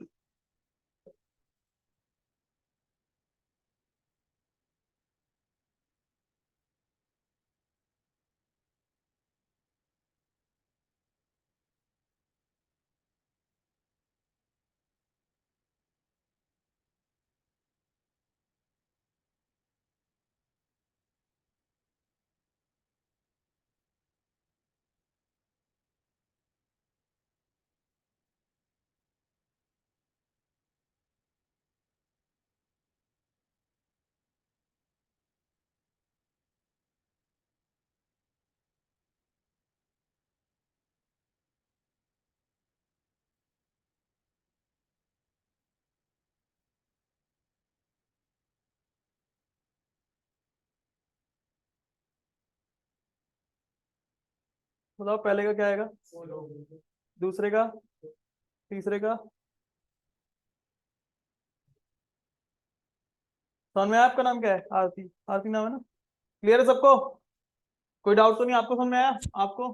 बताओ पहले का क्या आएगा, दूसरे का, तीसरे का। समझ में आया? आपका नाम क्या है, आरती, आरती नाम है ना? क्लियर है सबको? कोई डाउट तो नहीं आपको, समझ में आया आपको?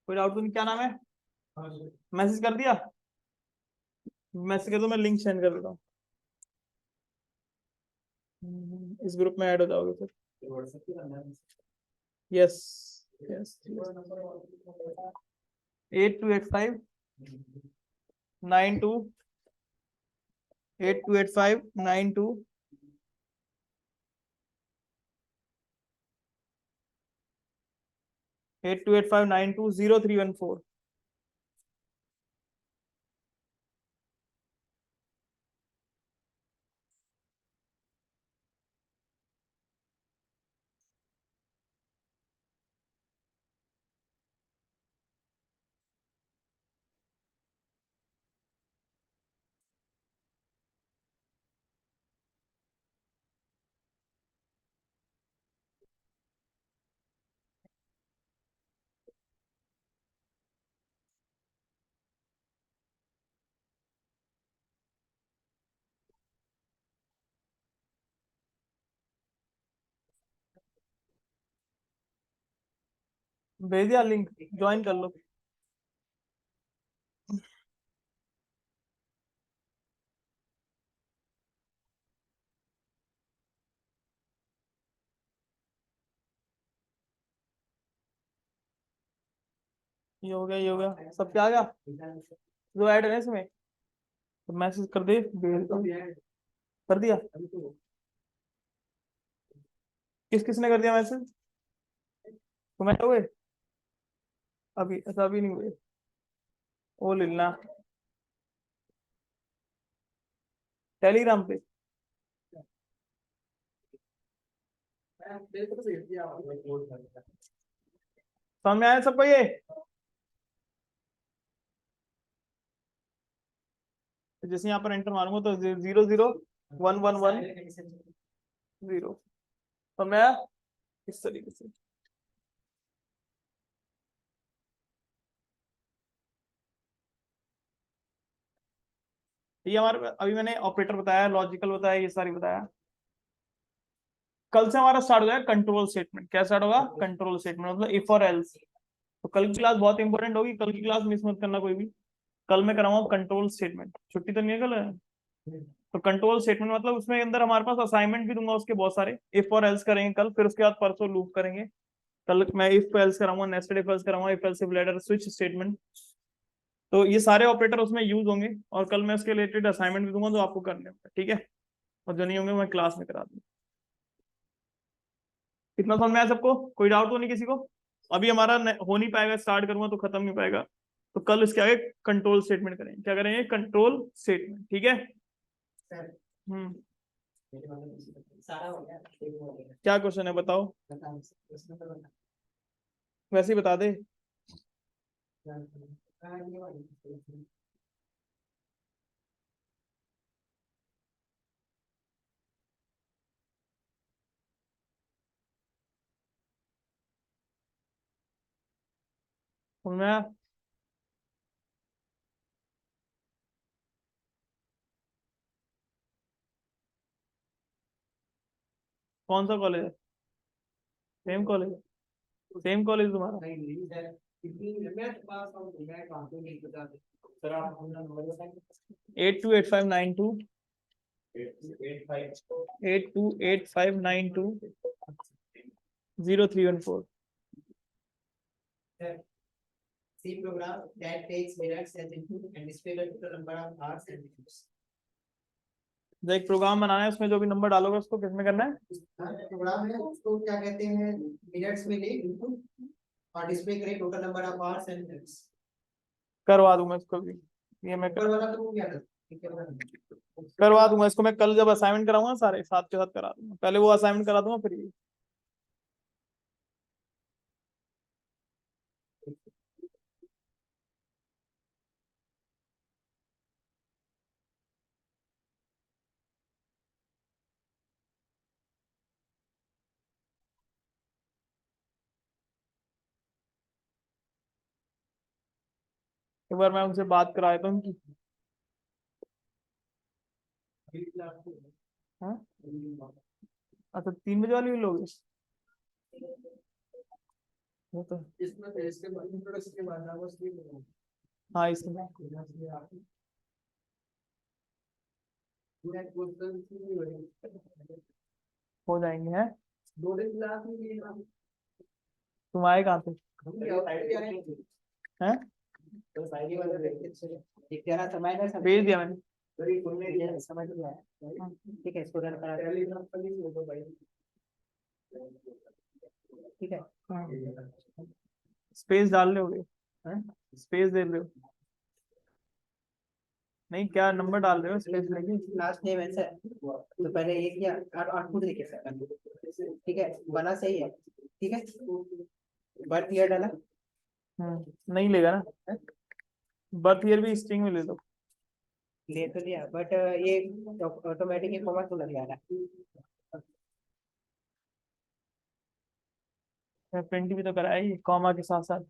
कोई डाउट तो नहीं, क्या नाम है? मैसेज कर दिया, मैसेज कर दो, मैं लिंक सेंड कर देता हूँ। इस ग्रुप में ऐड हो जाओगे फिर। Yes, yes. 828592 828592 0314। भेज दिया लिंक, ज्वाइन कर लो। ये हो गया, ये हो गया, सब क्या आ गया जो ऐड है ना इसमें, तो मैसेज कर दे, भेज दो। कर दिया? किस किसने कर दिया मैसेज? तुम्हें हुए अभी? अच्छा अभी नहीं हुए, वो ले लेना टेलीग्राम पे। समझ में आया सबको ये? तो जैसे यहाँ पर एंटर मारूंगा तो 0 0 1 1 1 0 समझ में आया? इस तरीके से। ये हमारे अभी मैंने ऑपरेटर बताया, लॉजिकल बताया, ये सारी बताया। कल से हमारा स्टार्ट हो जाएगा कंट्रोल स्टेटमेंट। क्या स्टार्ट होगा? कंट्रोल स्टेटमेंट, मतलब इफ और एल्स। तो कल की क्लास बहुत इंपॉर्टेंट होगी, कल की क्लास मिस मत करना कोई भी। कल मैं कराऊंगा कंट्रोल स्टेटमेंट। छुट्टी तो नहीं है कल? तो कंट्रोल स्टेटमेंट मतलब उसमें अंदर हमारे पास असाइनमेंट भी दूंगा उसके बहुत सारे। इफ और एल्स करेंगे कल, फिर उसके बाद परसों लूप करेंगे। कल मैं इफ एल्स कराऊंगा, नेस्टेड इफ एल्स कराऊंगा, if else if ladder, switch statement. तो ये सारे ऑपरेटर उसमें यूज होंगे, और कल मैं उसके रिलेटेड असाइनमेंट भी दूंगा जो आपको करने होंगे, ठीक है? और जो नहीं होंगे मैं क्लास में करा दूंगा। कितना समझ में आया सबको? कोई डाउट तो नहीं किसी को? अभी हमारा हो नहीं पाएगा, स्टार्ट करूंगा तो खत्म नहीं पाएगा। तो कल इसके आगे कंट्रोल स्टेटमेंट करेंगे। क्या करेंगे? कंट्रोल स्टेटमेंट, ठीक है? हम्म। सारा हो गया। क्या क्वेश्चन है बताओ? वैसे ही बता दे। समझ में आया? कौन सा कॉलेज है? Same college? सेम कॉलेज तुम्हारा? 828592 828592 0314। C program that takes minutes as input and display the total number of hours and minutes. जो एक प्रोग्राम बनाना है उसमें जो भी नंबर डालोगे उसको किस में करना है? प्रोग्राम है उसको क्या कहते हैं, मिनट्स में ले इनपुट और डिस्प्ले करे total number of hours and minutes. करवा दूंगा इसको भी। ये मैं ऊपर वाला तो क्या था? करवा दूंगा इसको। मैं कल जब असाइनमेंट कराऊंगा सारे साथ के साथ करा दूंगा। पहले वो असाइनमेंट करा दूंगा फिर ये। एक बार मैं उनसे बात करा देता हूँ उनकी। हाँ? अच्छा 3 बजे वाली भी लोगे? वो तो इसमें इसके बाद इंट्रोडक्शन के बाद ना बस ये हाँ इसमें पूरा क्वेश्चन हो जाएंगे हैं। 2 दिन क्लास में ये तुम आए कहाँ थे? हैं? तो साइड वाला एक जरा समय ना भेज दिया मैंने। समझ में आया, ठीक है इसको रन करा ठीक है। स्पेस डाल रहे हो? स्पेस दे रहे हो? नहीं, क्या नंबर डाल रहे हो स्पेस लेके? लास्ट नेम ऐसा है तो पहले ये किया और खुद लिखे सर, ठीक है बना सही है, ठीक है बर्थ ईयर डाला नहीं लेगा ना। बर्थ ईयर भी स्ट्रिंग में ले लो। ले तो लिया बट ये ऑटोमेटिक कॉमा तो लग जा रहा है। मैं प्रिंट भी तो कराया ही कॉमा के साथ साथ।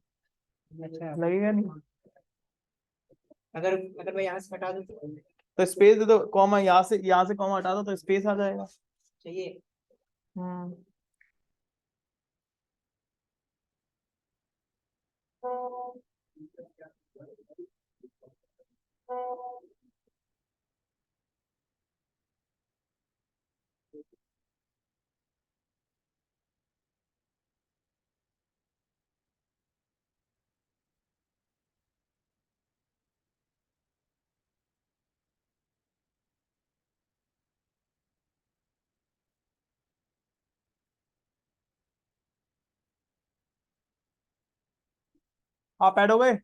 अच्छा लगेगा नहीं? अगर अगर मैं यहाँ से हटा दूँ तो स्पेस दे दो। कॉमा यहाँ से कॉमा हटा दो तो स्पेस आ जाएगा। चाहिए। हम्म। आप ऐड हो गए?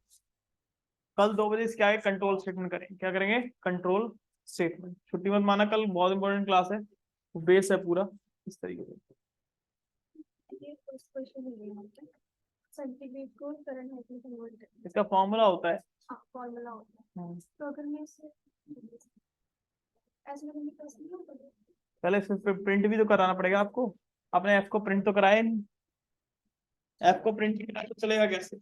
कल 2 बजे इसके आगे कंट्रोल स्टेटमेंट करेंगे। क्या करेंगे? Control statement. छुट्टी मत माना, कल बहुत इंपॉर्टेंट क्लास है, बेस है पूरा इस तरीके से। ये फर्स्ट क्वेश्चन है यहाँ पे सेंटीग्रेड को करंट हाइट में कन्वर्ट करना इसका फॉर्मूला होता है। हाँ फॉर्मूला होता है। तो अगर मैं इसे ऐसे में कर सकती हूँ पहले इस पे प्रिंट भी तो कराना पड़ेगा आपको। आपने एफ को प्रिंट तो कराया नहीं, एफ को प्रिंट किया तो चलेगा कैसे?